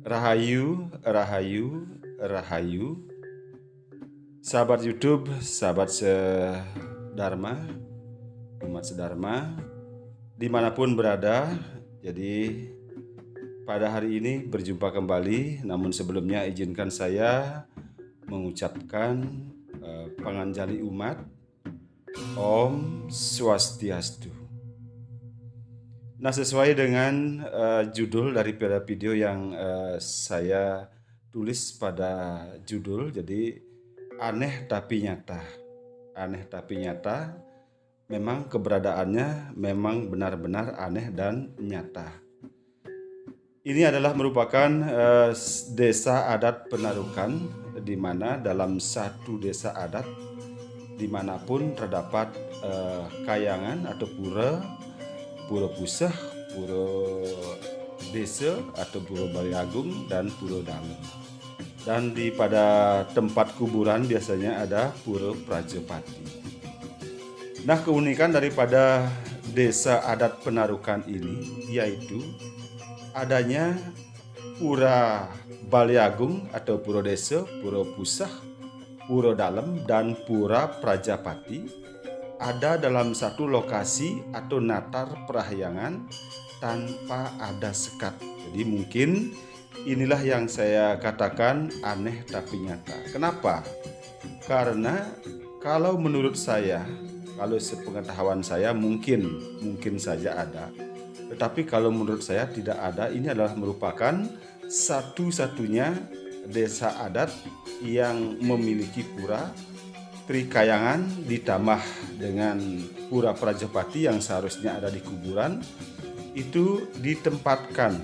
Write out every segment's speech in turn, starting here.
Rahayu, Rahayu, Rahayu. Sahabat YouTube, sahabat sedharma, umat sedharma, dimanapun berada. Jadi pada hari ini berjumpa kembali. Namun sebelumnya izinkan saya mengucapkan panganjali umat. Om Swastiastu. Nah, sesuai dengan judul daripada video yang saya tulis pada judul, jadi aneh tapi nyata. Aneh tapi nyata, memang keberadaannya memang benar-benar aneh dan nyata. Ini adalah merupakan desa adat Penarukan, di mana dalam satu desa adat dimanapun terdapat kayangan atau pura Pusah, Pura Desa atau Pura Balai Agung dan Pura Dalem. Dan pada tempat kuburan biasanya ada Pura Prajapati. Nah, keunikan daripada desa adat Penarukan ini yaitu adanya Pura Balai Agung atau Pura Desa, Pura Pusah, Pura Dalem dan Pura Prajapati ada dalam satu lokasi atau natar perahyangan tanpa ada sekat. Jadi mungkin inilah yang saya katakan aneh tapi nyata. Kenapa? Karena kalau menurut saya, kalau sepengetahuan saya mungkin saja ada. Tetapi kalau menurut saya tidak ada. Ini adalah merupakan satu-satunya desa adat yang memiliki pura Trikayangan ditambah dengan Pura Prajapati yang seharusnya ada di kuburan itu ditempatkan.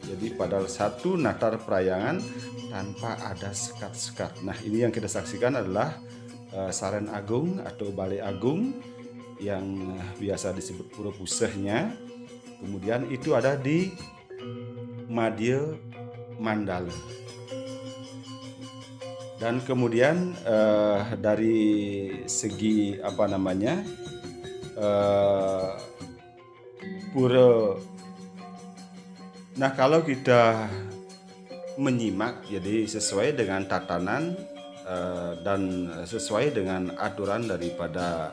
Jadi pada satu natar perahyangan tanpa ada sekat-sekat. Nah, ini yang kita saksikan adalah Saren Agung atau Balai Agung yang biasa disebut Pura Pusahnya. Kemudian itu ada di Madya Mandala. Dan kemudian dari segi pura. Nah, kalau kita menyimak, jadi sesuai dengan tatanan dan sesuai dengan aturan daripada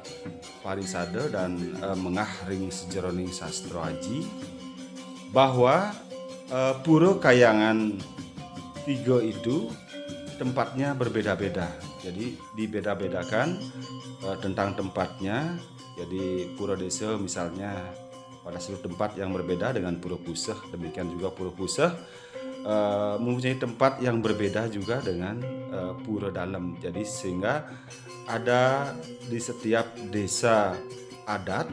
Parisada dan Mengah Ring Sejeroning Sastra Aji, bahwa Pura Kayangan 3 itu tempatnya berbeda-beda. Jadi dibeda-bedakan tentang tempatnya. Jadi Pura Desa misalnya pada satu tempat yang berbeda dengan Pura Pusah. Demikian juga Pura Pusah mempunyai tempat yang berbeda juga dengan Pura Dalem. Jadi sehingga ada di setiap desa adat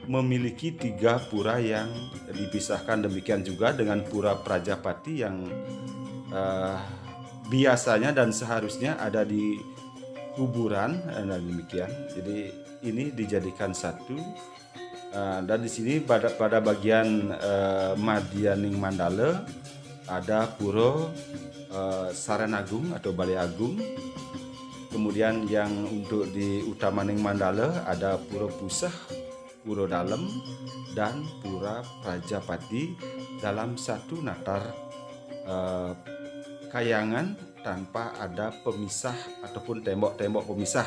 memiliki 3 pura yang dipisahkan. Demikian juga dengan Pura Prajapati yang biasanya dan seharusnya ada di kuburan dan demikian. Jadi ini dijadikan satu. Dan di sini pada bagian Madyaning Mandala ada Pura Saren Agung atau Balai Agung. Kemudian yang untuk di Utamaning Mandala ada Pura Pusah, Pura Dalem dan Pura Prajapati dalam satu natar kayangan tanpa ada pemisah ataupun tembok-tembok pemisah.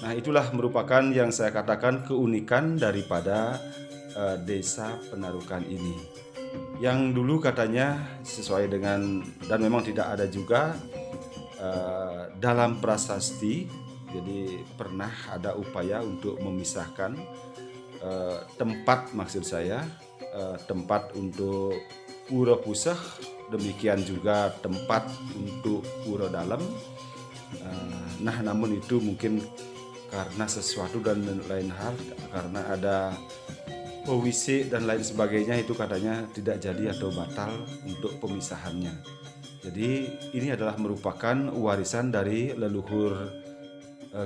Nah, itulah merupakan yang saya katakan keunikan daripada desa Penarukan ini. Yang dulu katanya sesuai dengan, dan memang tidak ada juga dalam prasasti, jadi pernah ada upaya untuk memisahkan tempat, maksud saya tempat untuk Pura Pusah, demikian juga tempat untuk Pura Dalem. Nah, namun itu mungkin karena sesuatu dan lain hal, karena ada pewisik dan lain sebagainya, itu katanya tidak jadi atau batal untuk pemisahannya. Jadi ini adalah merupakan warisan dari leluhur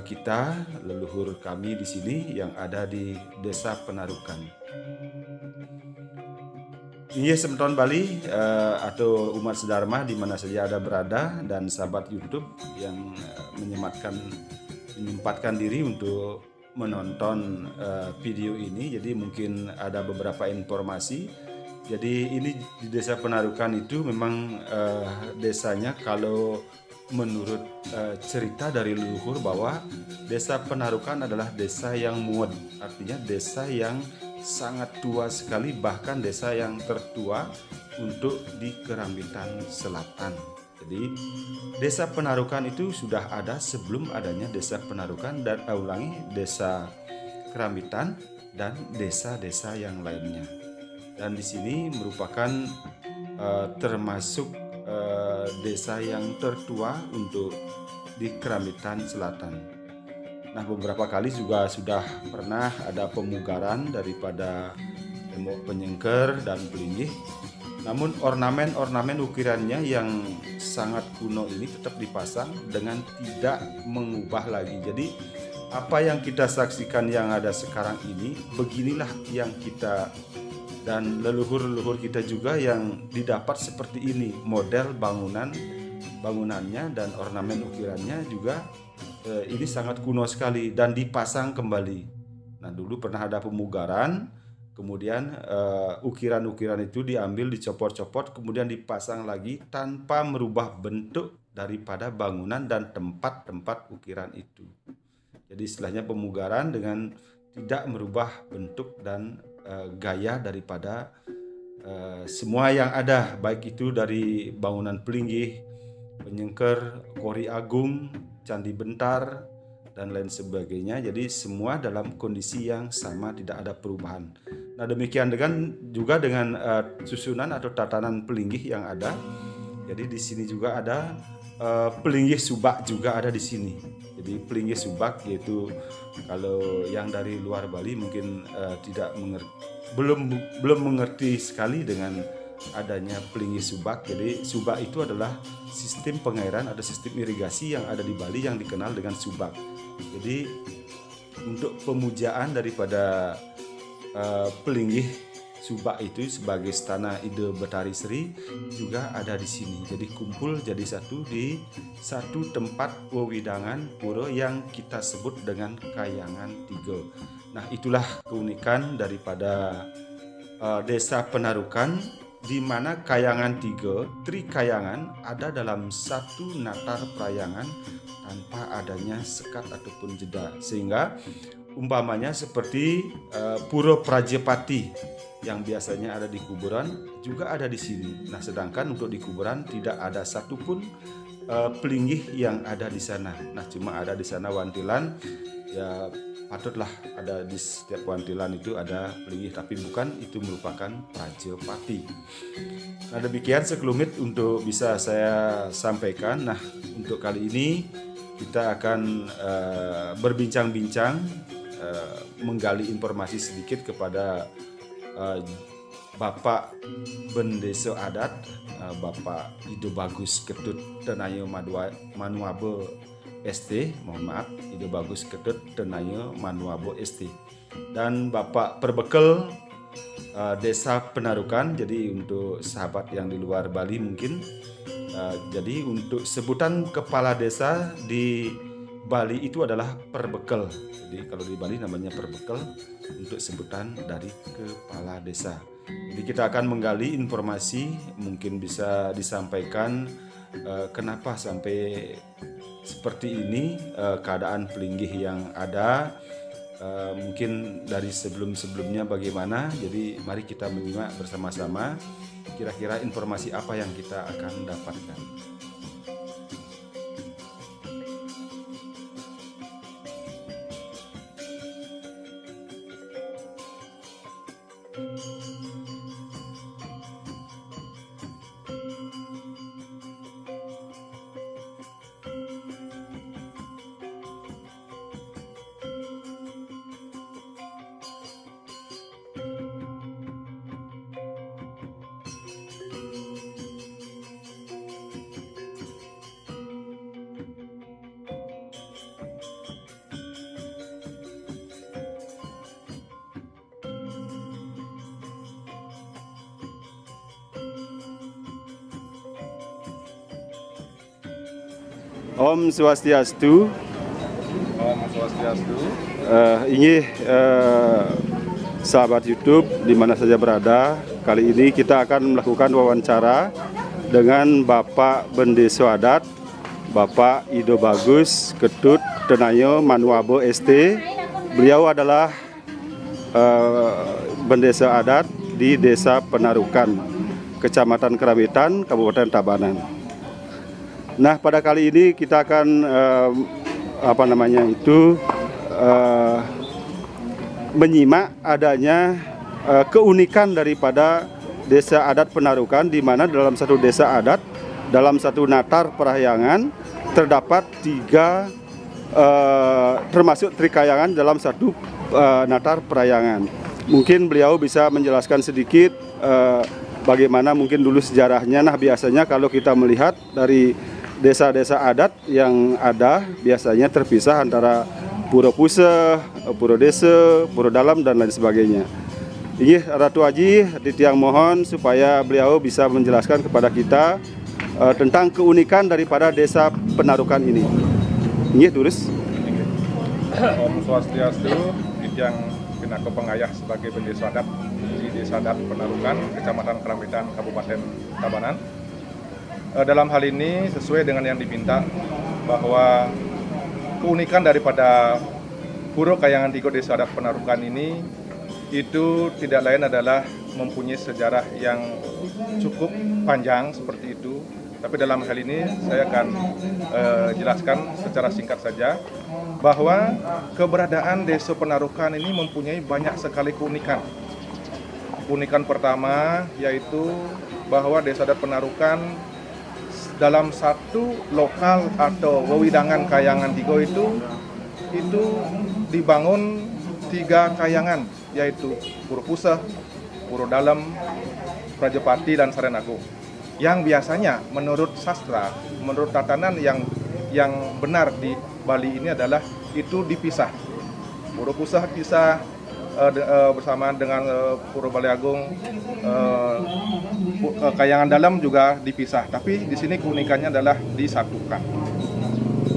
kita, leluhur kami di sini yang ada di Desa Penarukan. Iya, semeton Bali atau umat sedharma di mana saja ada berada, dan sahabat YouTube yang menyempatkan diri untuk menonton video ini. Jadi mungkin ada beberapa informasi Jadi ini di Desa Penarukan itu memang desanya kalau menurut cerita dari leluhur bahwa Desa Penarukan adalah desa yang muat, artinya desa yang sangat tua sekali, bahkan desa yang tertua untuk di Kerambitan Selatan. Jadi Desa Penarukan itu sudah ada sebelum adanya Desa Penarukan dan Desa Kerambitan dan desa-desa yang lainnya. Dan di sini merupakan termasuk desa yang tertua untuk di Kerambitan Selatan. Nah, beberapa kali juga sudah pernah ada pemugaran daripada tembok penyengker dan pelinggih. Namun ornamen-ornamen ukirannya yang sangat kuno ini tetap dipasang dengan tidak mengubah lagi. Jadi apa yang kita saksikan yang ada sekarang ini, beginilah yang kita dan leluhur-leluhur kita juga yang didapat seperti ini. Model bangunannya dan ornamen ukirannya juga ini sangat kuno sekali dan dipasang kembali. Nah, dulu pernah ada pemugaran, kemudian ukiran-ukiran itu diambil, dicopot-copot, kemudian dipasang lagi tanpa merubah bentuk daripada bangunan dan tempat-tempat ukiran itu. Jadi istilahnya pemugaran dengan tidak merubah bentuk dan gaya daripada semua yang ada, baik itu dari bangunan pelinggih, penyengker, kori agung, candi bentar, dan lain sebagainya. Jadi semua dalam kondisi yang sama, tidak ada perubahan. Nah, demikian juga dengan susunan atau tatanan pelinggih yang ada. Jadi di sini juga ada pelinggih subak juga ada di sini. Jadi pelinggih subak yaitu kalau yang dari luar Bali mungkin belum mengerti sekali dengan adanya pelinggih subak. Jadi subak itu adalah sistem pengairan atau sistem irigasi yang ada di Bali yang dikenal dengan subak. Jadi untuk pemujaan daripada pelinggih subak itu sebagai stana ide Betari Sri juga ada di sini. Jadi kumpul jadi satu di satu tempat wewidangan pura yang kita sebut dengan Kayangan Tiga. Nah, itulah keunikan daripada Desa Penarukan, di mana Kayangan Tiga, Tri Kayangan ada dalam satu natar prayangan tanpa adanya sekat ataupun jeda, sehingga umpamanya seperti Pura Prajepati yang biasanya ada di kuburan juga ada di sini. Nah, sedangkan untuk di kuburan tidak ada satupun pelinggih yang ada di sana. Nah, cuma ada di sana wantilan. Ya patutlah ada di setiap wantilan itu ada pelinggih, tapi bukan itu merupakan Prajepati. Nah, demikian sekelumit untuk bisa saya sampaikan. Nah, untuk kali ini kita akan berbincang-bincang, menggali informasi sedikit kepada Bapak Bendeso Adat, Bapak Ido Bagus Ketut Tenayo Manuabo ST, mohon maaf, Ido Bagus Ketut Tenayo Manuabo ST, dan Bapak Perbekel Desa Penarukan. Jadi untuk sahabat yang di luar Bali mungkin, jadi untuk sebutan kepala desa di Bali itu adalah Perbekel. Jadi kalau di Bali namanya Perbekel untuk sebutan dari kepala desa. Jadi kita akan menggali informasi, mungkin bisa disampaikan kenapa sampai seperti ini keadaan pelinggih yang ada, mungkin dari sebelum-sebelumnya bagaimana. Jadi mari kita menyimak bersama-sama kira-kira informasi apa yang kita akan dapatkan. Om Swastiastu. Om Swastiastu. Ini sahabat YouTube di mana saja berada, Kali ini kita akan melakukan wawancara dengan Bapak Bendeso Adat, Bapak Ido Bagus, Ketut Tenayo Manuabo ST. Beliau adalah Bendeso Adat di Desa Penarukan, Kecamatan Keramitan, Kabupaten Tabanan. Nah, pada kali ini kita akan menyimak adanya keunikan daripada Desa Adat Penarukan, di mana dalam satu desa adat, dalam satu natar perahyangan terdapat 3 termasuk trikayangan dalam satu natar perahyangan. Mungkin beliau bisa menjelaskan sedikit bagaimana mungkin dulu sejarahnya. Nah, biasanya kalau kita melihat dari desa-desa adat yang ada, biasanya terpisah antara Puro Puseh, Puro Desa, Puro Dalam, dan lain sebagainya. Ini Ratu Aji, Titiang mohon supaya beliau bisa menjelaskan kepada kita tentang keunikan daripada Desa Penarukan ini. Ini Durus. Om Swastiastu, Titiang Pinako Pengayah sebagai Bendeso Adat di Desa Adat Penarukan, Kecamatan Keramitan, Kabupaten Tabanan. Dalam hal ini sesuai dengan yang diminta, bahwa keunikan daripada Puro Kayangan Tigo Desa Adat Penarukan ini itu tidak lain adalah mempunyai sejarah yang cukup panjang seperti itu. Tapi dalam hal ini saya akan jelaskan secara singkat saja bahwa keberadaan Desa Penarukan ini mempunyai banyak sekali keunikan. Keunikan pertama yaitu bahwa Desa Adat Penarukan dalam satu lokal atau wewidangan Kayangan Tigo itu dibangun 3 kayangan, yaitu Puro Puseh, Puro Dalam, Prajepati, dan Sarenagung. Yang biasanya menurut sastra, menurut tatanan yang benar di Bali ini adalah itu dipisah. Puro Puseh pisah bersamaan dengan Puro Baliagung, Kayangan Dalam juga dipisah. Tapi di sini keunikannya adalah disatukan.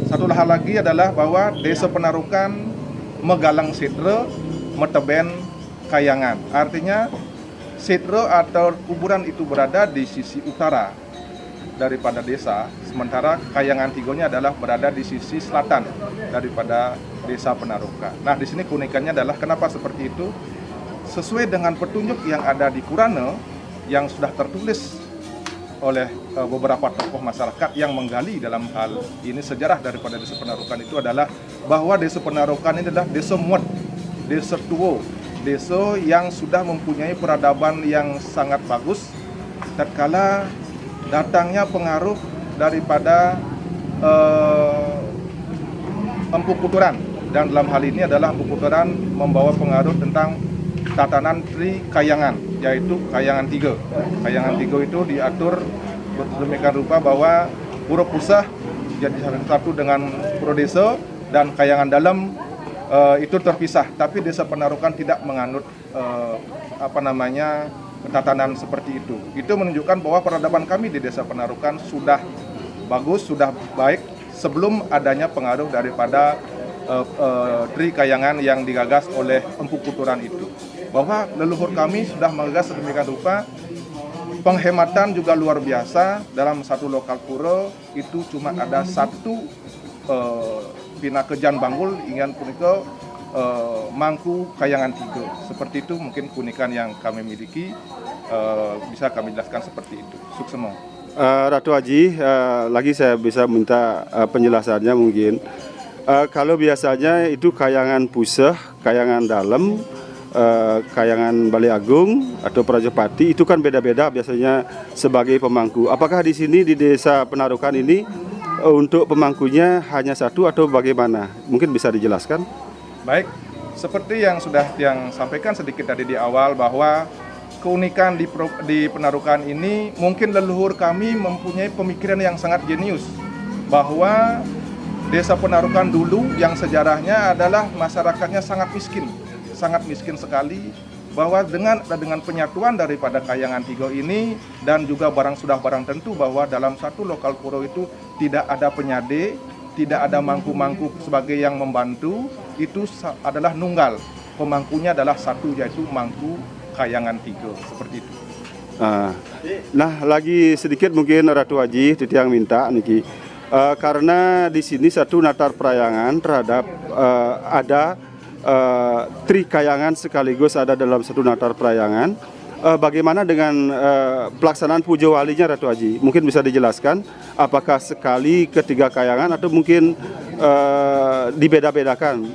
Satu hal lagi adalah bahwa Desa Penarukan megalang sidre, meteben kayangan. Artinya sidre atau kuburan itu berada di sisi utara daripada desa, sementara Kayangan Tigonya adalah berada di sisi selatan daripada Desa Penarukan. Nah, di sini keunikannya adalah kenapa seperti itu? Sesuai dengan petunjuk yang ada di Purana yang sudah tertulis oleh beberapa tokoh masyarakat yang menggali dalam hal ini sejarah daripada Desa Penarukan itu adalah bahwa Desa Penarukan ini adalah desa muat, desa tua, desa yang sudah mempunyai peradaban yang sangat bagus tatkala datangnya pengaruh daripada Empu Kuturan, dan dalam hal ini adalah Empu Kuturan membawa pengaruh tentang tatanan Tri Kayangan, yaitu Kayangan Tiga. Kayangan Tiga itu diatur demikian rupa bahwa Puro Puseh jadi satu dengan Puro Desa, dan Kayangan Dalam itu terpisah. Tapi Desa Penarukan tidak menganut tatanan seperti itu. Itu menunjukkan bahwa peradaban kami di Desa Penarukan sudah bagus, sudah baik sebelum adanya pengaruh daripada Tri Kayangan yang digagas oleh Empu Kuturan itu. Bahwa leluhur kami sudah menggagas sedemikian rupa, penghematan juga luar biasa. Dalam satu lokal pura itu cuma ada 1 pinakejan banggul ingin punika mangku Kayangan Tiga. Seperti itu mungkin keunikan yang kami miliki, bisa kami jelaskan seperti itu. Suksemo. Ratu Aji, lagi saya bisa minta penjelasannya mungkin. Kalau biasanya itu Kayangan Puseh, Kayangan Dalam, Kayangan Baliagung atau Prajepati itu kan beda-beda biasanya sebagai pemangku. Apakah di sini di Desa Penarukan ini untuk pemangkunya hanya 1 atau bagaimana? Mungkin bisa dijelaskan? Baik, seperti yang sudah yang sampaikan sedikit tadi di awal, bahwa keunikan di Penarukan ini mungkin leluhur kami mempunyai pemikiran yang sangat jenius, bahwa Desa Penarukan dulu yang sejarahnya adalah masyarakatnya sangat miskin sekali, bahwa dengan penyatuan daripada Kayangan Tiga ini dan juga sudah barang tentu bahwa dalam satu lokal pura itu tidak ada penyade, tidak ada mangku-mangku sebagai yang membantu, itu adalah nunggal. Pemangkunya adalah 1, yaitu mangku Kayangan Tiga, seperti itu. Nah, lagi sedikit mungkin Ratu Haji Titiang minta niki. Karena di sini satu natar prayangan terhadap ada trikayangan sekaligus ada dalam satu natar prayangan. Bagaimana dengan pelaksanaan puja walinya Ratu Haji? Mungkin bisa dijelaskan apakah sekali ketiga kayangan atau mungkin dibeda-bedakan?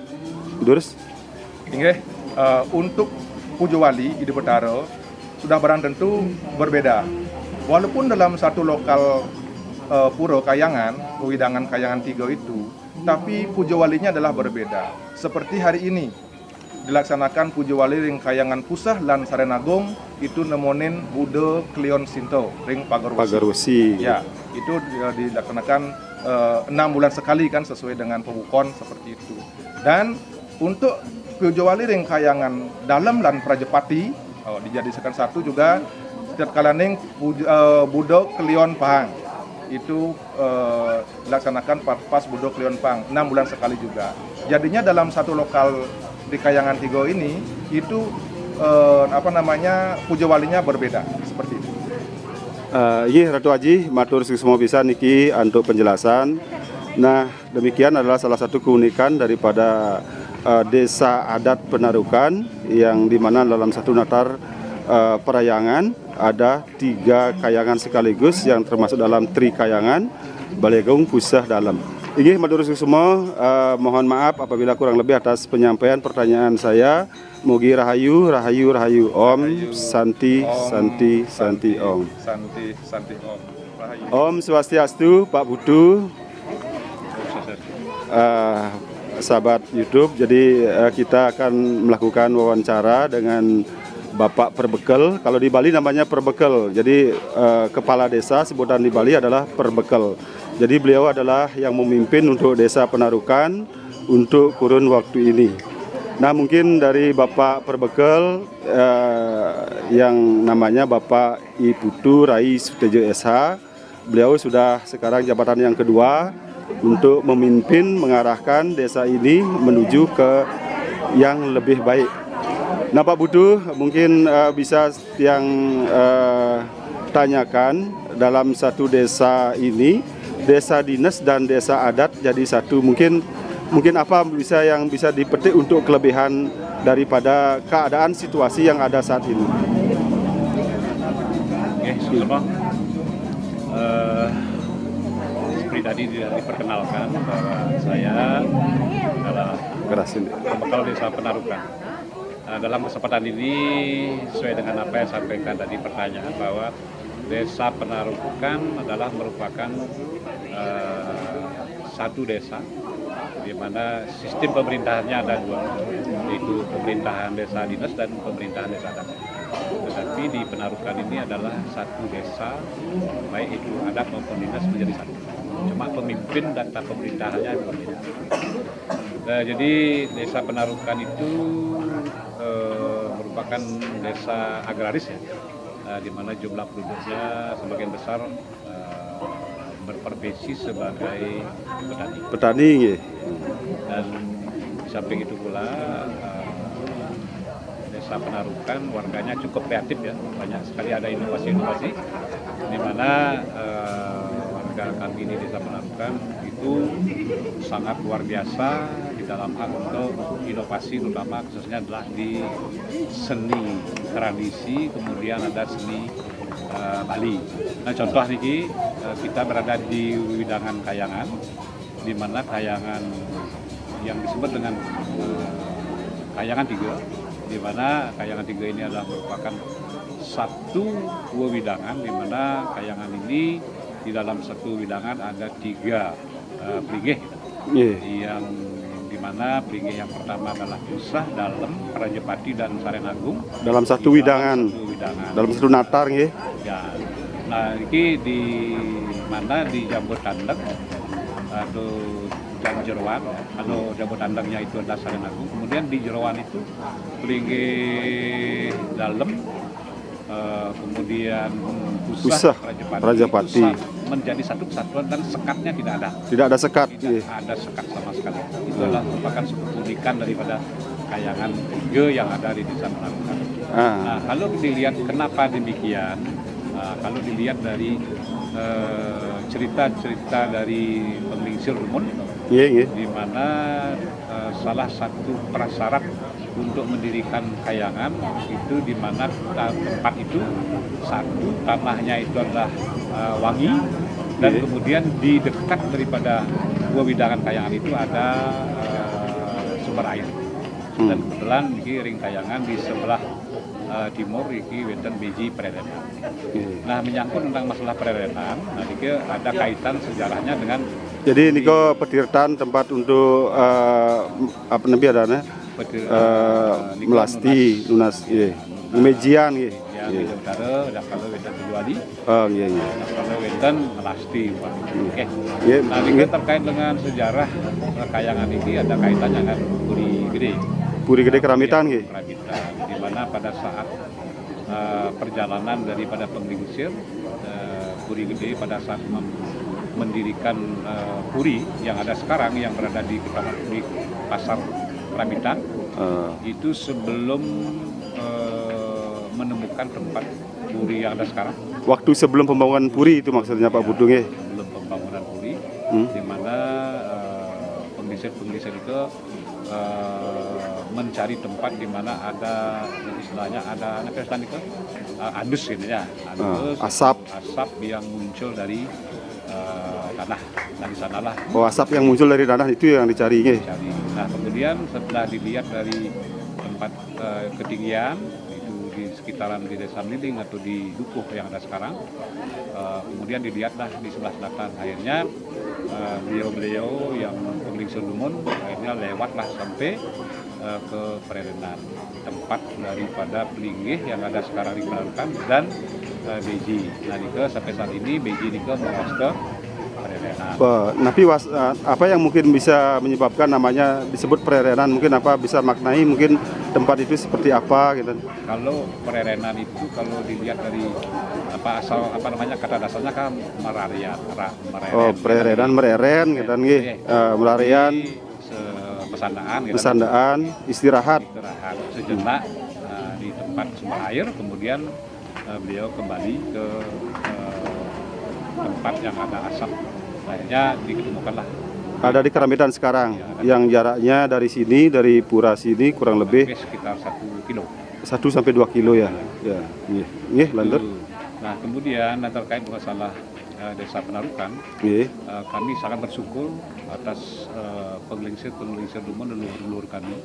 Durus? Inggih, untuk puja wali di Betara sudah barang tentu berbeda. Walaupun dalam satu lokal pura kayangan, wewidangan kayangan 3 itu, tapi puja walinya adalah berbeda. Seperti hari ini dilaksanakan puja wali ring kayangan Pusah lan Sarenagong itu nemonin Buddha Klion Sinto ring Pagarwesi. Ya, itu dilaksanakan 6 bulan sekali kan sesuai dengan pembukon seperti itu. Dan untuk puja wali ring kayangan dalam lan Prajepati dijadikan satu juga setiap kalaning Buddha Klion Pahang itu dilaksanakan pas Buddha Klion Pahang 6 bulan sekali juga. Jadinya dalam satu lokal di Kayangan 3 ini itu puja walinya berbeda seperti itu. Iya Ratu Haji, matur semua bisa niki untuk penjelasan. Nah, demikian adalah salah satu keunikan daripada desa adat Penarukan yang dimana dalam satu natar perayangan ada 3 kayangan sekaligus yang termasuk dalam trikayangan Balegung Pusah dalam. Ini matur semua, mohon maaf apabila kurang lebih atas penyampaian pertanyaan saya. Mugi rahayu, rahayu, rahayu. Om Santi, Santi, Santi Om. Santi, Santi Om. Rahayu. Om Swastiastu, Pak Budu. Sahabat YouTube, jadi kita akan melakukan wawancara dengan Bapak Perbekel. Kalau di Bali namanya Perbekel. Jadi kepala desa sebutan di Bali adalah Perbekel. Jadi beliau adalah yang memimpin untuk desa Penarukan untuk kurun waktu ini. Nah, mungkin dari Bapak Perbekel yang namanya Bapak I Putu Rai Sutejo SH. Beliau sudah sekarang jabatan yang kedua untuk memimpin mengarahkan desa ini menuju ke yang lebih baik. Nah Pak Budu, mungkin bisa yang tanyakan dalam satu desa ini, desa dinas dan desa adat jadi satu. Mungkin apa yang bisa dipetik untuk kelebihan daripada keadaan situasi yang ada saat ini? Seperti tadi diperkenalkan bahwa saya adalah Perbekel Desa Penarukan. Dalam kesempatan ini sesuai dengan apa yang sampaikan tadi pertanyaan bahwa Desa Penarukan adalah merupakan satu desa di mana sistem pemerintahannya ada 2, yaitu pemerintahan desa dinas dan pemerintahan desa adat. Tetapi di Penarukan ini adalah satu desa, baik itu adat maupun dinas menjadi satu. Cuma pemimpin dan pemerintahannya berbeda. Jadi desa Penarukan itu merupakan desa agraris ya, di mana jumlah penduduknya sebagian besar berprofesi sebagai petani. Petani, ya. Dan di samping itu pula desa Penarukan warganya cukup kreatif ya, banyak sekali ada inovasi-inovasi di mana warga kami di Desa Penarukan itu sangat luar biasa di dalam hal untuk inovasi, terutama khususnya adalah di seni tradisi, kemudian ada seni Bali. Nah contoh niki kita berada di Widangan Kayangan, di mana kayangan yang disebut dengan Kayangan 3, di mana Kayangan 3 ini adalah merupakan satu wewidangan, di mana kayangan ini di dalam satu widangan ada 3 plinggih yang dimana plinggih yang pertama adalah Pusah, Dalem, Prajepati dan Sarenagong dalam satu widangan, dalam satu natar ya. Nah ini di mana di Jambu Tandang atau Jeroan, atau Jambu Tandangnya itu adalah Sarenagong, kemudian di Jeroan itu plinggih Dalem, kemudian Pusah, Prajepati menjadi satu kesatuan dan sekatnya tidak ada. Tidak ada sekat. Tidak ada sekat sama sekali. Itu adalah merupakan sebuah keunikan daripada kayangan tiga yang ada di Desa Penarukan. Nah, kalau dilihat kenapa demikian, kalau dilihat dari cerita-cerita dari Penglingsir Lumun, di mana salah satu prasyarat untuk mendirikan kayangan itu di mana tempat itu satu tanahnya itu adalah wangi, dan kemudian di dekat daripada dua widangan kayangan itu ada sumber air. Dan kebetulan ini ring kayangan di sebelah timur iki wonten beji pererenan. Nah, menyangkut tentang masalah pererenan, nah iki ada kaitan sejarahnya dengan jadi niko petirtan tempat untuk apa namanya adanya melasti lunas mejian ya utara dan kalau wonten kecuali iya kalau wonten melasti. Oke. Nah, ini terkait dengan sejarah kayangan ini ada kaitannya dengan Puri Gede Keramitan di mana pada saat perjalanan daripada Penglingsir, Puri Gede pada saat mendirikan puri yang ada sekarang yang berada di Pasar Keramitan, itu sebelum menemukan tempat puri yang ada sekarang. Waktu sebelum pembangunan puri itu maksudnya Pak Budung ya? Sebelum pembangunan puri, di mana penglingsir itu mencari tempat di mana ada istilahnya ada andus gitu ya, asap yang muncul dari tanah. Nah, di sanalah asap yang muncul dari tanah itu yang dicari. Nah, kemudian setelah dilihat dari tempat ketinggian itu di sekitaran di Desa Mliling atau di Dukuh yang ada sekarang, kemudian dilihatlah di sebelah selatan. Akhirnya beliau-beliau yang Penglingsir Lumun akhirnya lewatlah sampai ke Pererenan, tempat daripada Pelinggih yang ada sekarang di Penarukan dan Beji. Nah, Nike sampai saat ini Beji Nike menguas ke Pererenan. Tapi apa yang mungkin bisa menyebabkan namanya disebut Pererenan? Mungkin apa bisa maknai mungkin tempat itu seperti apa gitu? Kalau Pererenan itu kalau dilihat dari kata dasarnya kan merarian. Pererenan mereren gitu nggih. Melarian pesandaan, istirahat sejenak di tempat sumber air, kemudian beliau kembali ke tempat yang ada asap. Akhirnya ditemukanlah ada di Keramitan sekarang, yang jaraknya dari sini, dari pura sini kurang lebih sekitar 1 kilo. 1 sampai 2 kilo ya. Nggih, lanjut. Nah, kemudian terkait masalah Desa Penarukan, kami sangat bersyukur atas Penglingsir Lumun dan leluhur kami,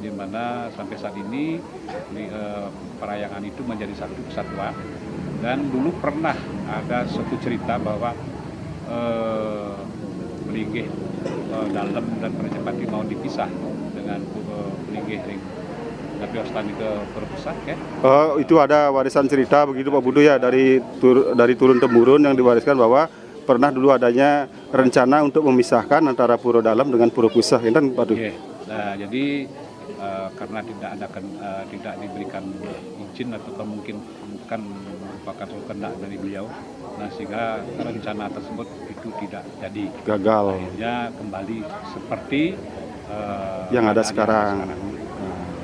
di mana sampai saat ini perayangan itu menjadi satu kesatuan. Dan dulu pernah ada suatu cerita bahwa Pelinggih Dalam dan Percepati mau dipisah dengan Pelinggih Ring tapi Ostani ke Perpusat ya. Itu ada warisan cerita begitu Pak Budu ya, dari turun temurun yang diwariskan bahwa pernah dulu adanya rencana untuk memisahkan antara Puro Dalam dengan Puro Pusah, kan Pak Budu? Nah, jadi karena tidak diberikan izin atau mungkin bukan merupakan kehendak dari beliau, nah sehingga rencana tersebut itu tidak jadi, gagal. Akhirnya kembali seperti yang ada sekarang.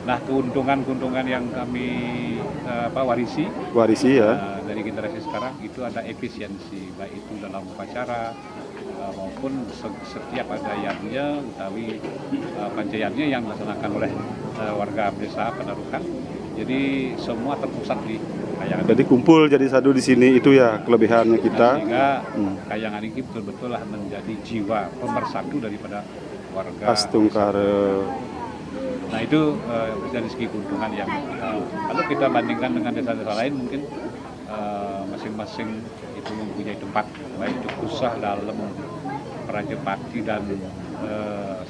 Nah, keuntungan yang kami warisi ya dari generasi sekarang itu ada efisiensi, baik itu dalam upacara maupun setiap adayanya utawi panjayannya yang dilaksanakan oleh warga desa Penarukan. Jadi semua terpusat di kayangan. Jadi kumpul jadi satu di sini, itu ya kelebihannya kita. Sehingga kayangan ini betul-betul lah menjadi jiwa pemersatu daripada warga Astungkare. Nah, itu dari segi keuntungan yang kalau kita bandingkan dengan desa-desa lain mungkin masing-masing itu mempunyai tempat, baik itu Pusah, Dalem, Prajepati dan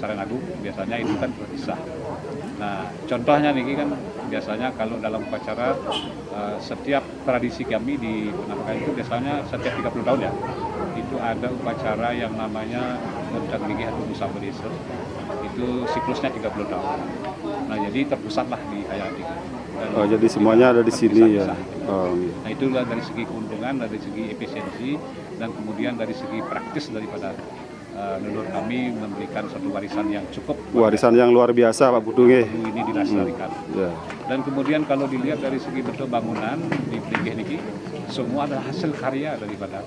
Sarenagung biasanya itu kan terpisah. Nah, contohnya nih kan biasanya kalau dalam upacara setiap tradisi kami di Penarukan itu biasanya setiap 30 tahun ya itu ada upacara yang namanya Ngomcat Gigi atau Musa Berdesa. Itu siklusnya 30 tahun. Nah, jadi terpusatlah di kayangan ini. Jadi semuanya ada di sini ya. Nah, itulah dari segi keuntungan, dari segi efisiensi, dan kemudian dari segi praktis daripada leluhur kami memberikan satu warisan yang cukup. Warisan yang luar biasa Pak Putu nggih. Ini dilestarikan. Ya. Dan kemudian kalau dilihat dari segi bentuk bangunan di Plinggih ini, semua adalah hasil karya daripada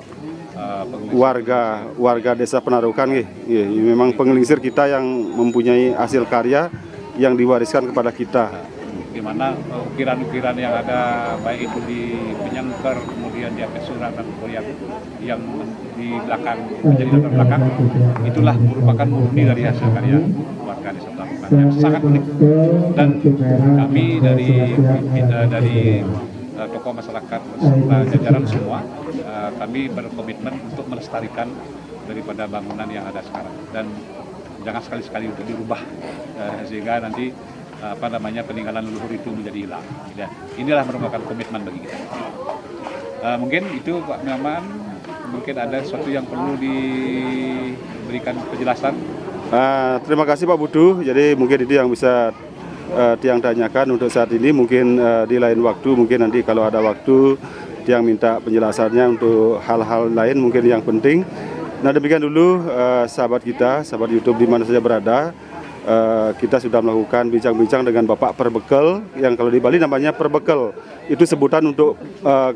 warga desa Penarukan nggih. Iya, memang penglingsir kita yang mempunyai hasil karya yang diwariskan kepada kita. di mana ukiran-ukiran yang ada baik itu di Penyangker, kemudian di Apesura dan yang di belakang menjadi latar belakang, itulah merupakan murni dari hasil karya warga desa Penarukan yang sangat unik. Dan kami dari tokoh masyarakat beserta jajaran semua, kami berkomitmen untuk melestarikan daripada bangunan yang ada sekarang dan jangan sekali-sekali untuk dirubah sehingga nanti peninggalan leluhur itu menjadi hilang. Ya, inilah merupakan komitmen bagi kita. Mungkin itu Pak Maman, mungkin ada sesuatu yang perlu diberikan penjelasan. Terima kasih Pak Budu. Jadi mungkin itu yang bisa Tiang tanyakan untuk saat ini. Mungkin di lain waktu, mungkin nanti kalau ada waktu Tiang minta penjelasannya untuk hal-hal lain mungkin yang penting. Nah demikian dulu sahabat kita, sahabat YouTube di mana saja berada. Kita sudah melakukan bincang-bincang dengan Bapak Perbekel yang kalau di Bali namanya Perbekel. Itu sebutan untuk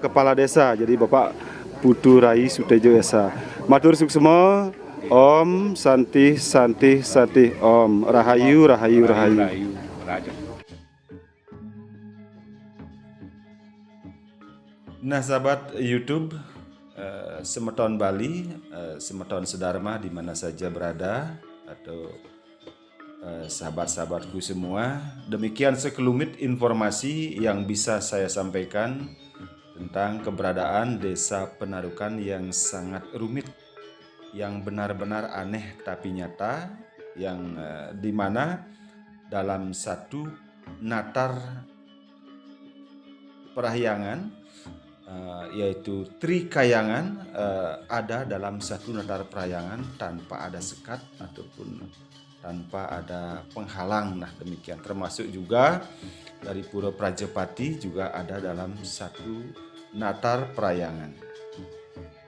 kepala desa. Jadi Bapak Putu Rai Sutejo Esa. Matur suksema. Om Santi Santi Santi Om Rahayu Rahayu Rahayu. Rahayu Raja. Nah sahabat YouTube Semeton Bali, Semeton Sedharma di mana saja berada atau sahabat-sahabatku semua, demikian sekelumit informasi yang bisa saya sampaikan tentang keberadaan desa Penarukan yang sangat rumit, yang benar-benar aneh tapi nyata, yang dimana dalam satu natar perahyangan yaitu Trikayangan ada dalam satu natar perahyangan tanpa ada sekat ataupun tanpa ada penghalang. Nah demikian, termasuk juga dari Pura Prajepati juga ada dalam satu natar perahyangan.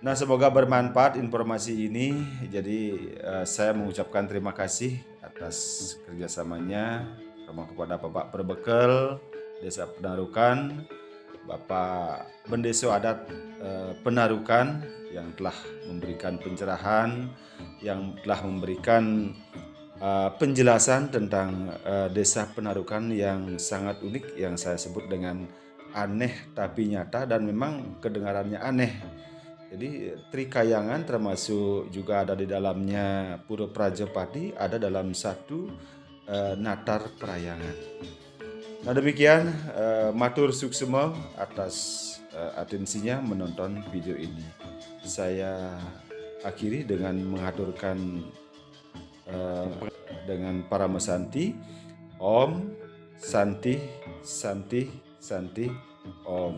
Nah semoga bermanfaat informasi ini. Jadi saya mengucapkan terima kasih atas kerjasamanya kepada Bapak Perbekel Desa Penarukan, Bapak Bendeso Adat Penarukan yang telah memberikan pencerahan, yang telah memberikan penjelasan tentang desa Penarukan yang sangat unik, yang saya sebut dengan aneh tapi nyata dan memang kedengarannya aneh. Jadi Trikayangan termasuk juga ada di dalamnya Pura Prajepati, ada dalam satu natar perahyangan. Nah demikian, matur suksema atas atensinya menonton video ini. Saya akhiri dengan mengaturkan dengan para mesanti Om Santi Santi Santi Om.